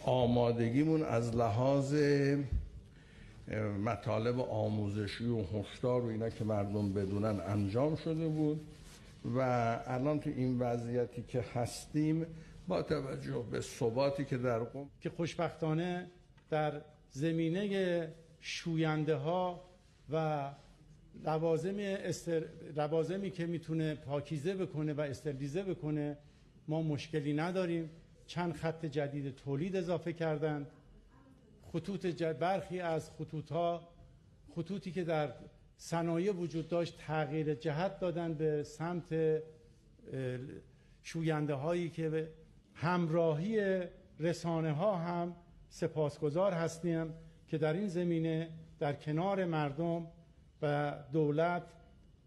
آمادگیمون از لحاظ مطالب آموزشی و هشدار و اینا که مردم بدونن انجام شده بود و الان تو این وضعیتی که هستیم با توجه به ثباتی که در قم که خوشبختانه در زمینه شوینده ها و لوازمی که میتونه پاکیزه بکنه و استریلیزه بکنه ما مشکلی نداریم. چند خط جدید تولید اضافه کردند. برخی از خطوطی که در صنایع وجود داشت تغییر جهت دادن به سمت شوینده هایی که به همراهی رسانه ها هم سپاسگزار هستیم که در این زمینه در کنار مردم و دولت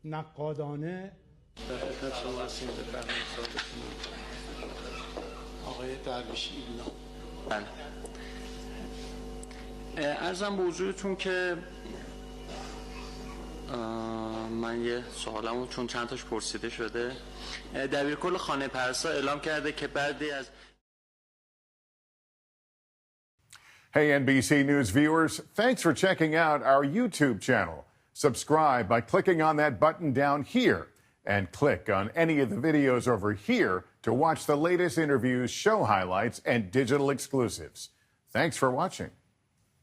نقادانه در خدمت شما هستیم. آقای درویش ایلنا. عرضم به حضورتون که من یه سوالمو چون چند تاش پرسیده شده، دبیرکل خانه پرسا اعلام کرده که بعدی از Hey NBC News viewers, thanks for checking out our YouTube channel. Subscribe by clicking on that button down here and click on any of the videos over here to watch the latest interviews, show highlights, and digital exclusives. Thanks for watching.